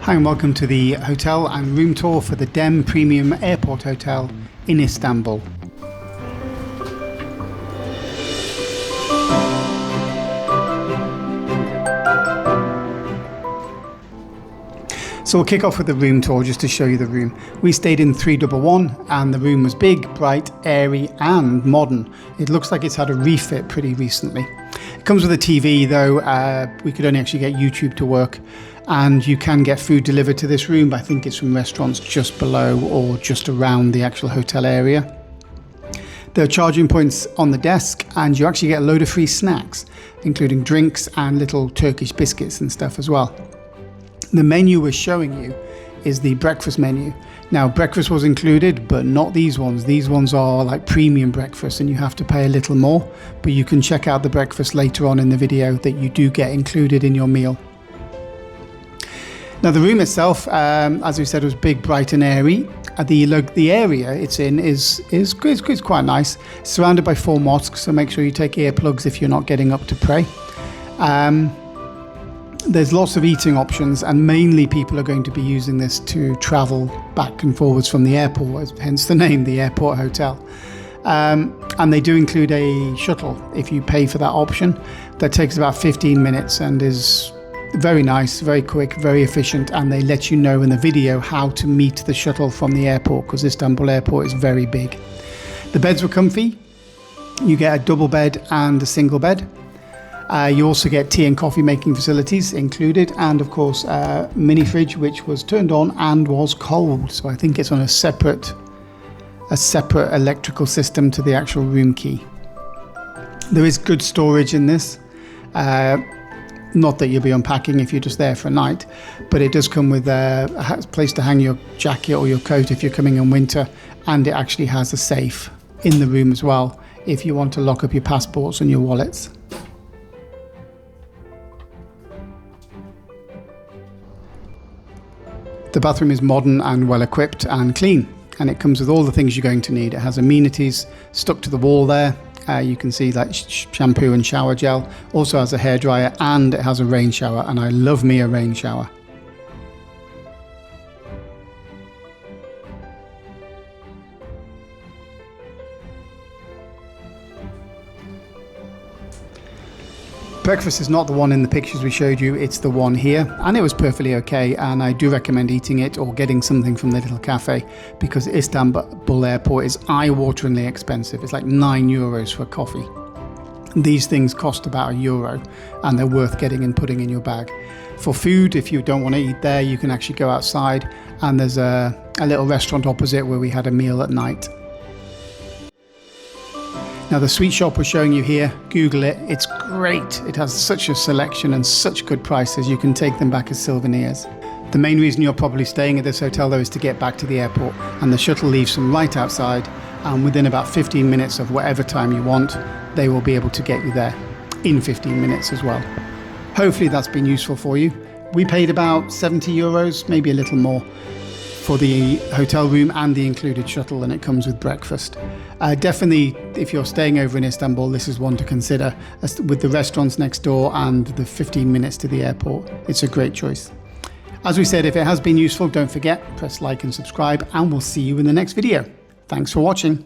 Hi and welcome to the hotel and room tour for the Dem Premium Airport Hotel in Istanbul. So we'll kick off with the room tour just to show you the room. We stayed in 311 and the room was big, bright, airy and modern. It looks like it's had a refit pretty recently. It comes with a TV though. We could only actually get YouTube to work, and you can get food delivered to this room. I think it's from restaurants just below or just around the actual hotel area. There are charging points on the desk and you actually get a load of free snacks, including drinks and little Turkish biscuits and stuff as well. The menu we're showing you is the breakfast menu. Now, breakfast was included, but not these ones. These ones are like premium breakfast and you have to pay a little more, but you can check out the breakfast later on in the video that you do get included in your meal. Now, the room itself, as we said, was big, bright and airy. The area it's in is quite nice. It's surrounded by 4 mosques, so make sure you take earplugs if you're not getting up to pray. There's lots of eating options, and mainly people are going to be using this to travel back and forwards from the airport, hence the name, the Airport Hotel. And they do include a shuttle if you pay for that option. That takes about 15 minutes and is very nice, very quick, very efficient, and they let you know in the video how to meet the shuttle from the airport, because Istanbul Airport is very big. The beds were comfy. You get a double bed and a single bed. You also get tea and coffee making facilities included, and of course a mini fridge which was turned on and was cold, so I think it's on a separate electrical system to the actual room key. There is good storage in this. Not that you'll be unpacking if you're just there for a night, but it does come with a place to hang your jacket or your coat if you're coming in winter, and it actually has a safe in the room as well if you want to lock up your passports and your wallets. The bathroom is modern and well equipped and clean, and it comes with all the things you're going to need. It has amenities stuck to the wall there. You can see like shampoo and shower gel. Also has a hairdryer, and it has a rain shower, and I love me a rain shower. Breakfast is not the one in the pictures we showed you, it's the one here, and it was perfectly okay, and I do recommend eating it or getting something from the little cafe, because Istanbul Airport is eye-wateringly expensive. It's like €9 for a coffee. These things cost about €1 and they're worth getting and putting in your bag. For food, if you don't want to eat there, you can actually go outside, and there's a little restaurant opposite where we had a meal at night. Now, the sweet shop we're showing you here, Google it, it's great. It has such a selection and such good prices, you can take them back as souvenirs. The main reason you're probably staying at this hotel though is to get back to the airport, and the shuttle leaves from right outside, and within about 15 minutes of whatever time you want, they will be able to get you there in 15 minutes as well. Hopefully that's been useful for you. We paid about €70, maybe a little more, for the hotel room and the included shuttle, and it comes with breakfast. Definitely, if you're staying over in Istanbul, this is one to consider, with the restaurants next door and the 15 minutes to the airport. It's a great choice. As we said, if it has been useful, don't forget, press like and subscribe, and we'll see you in the next video. Thanks for watching.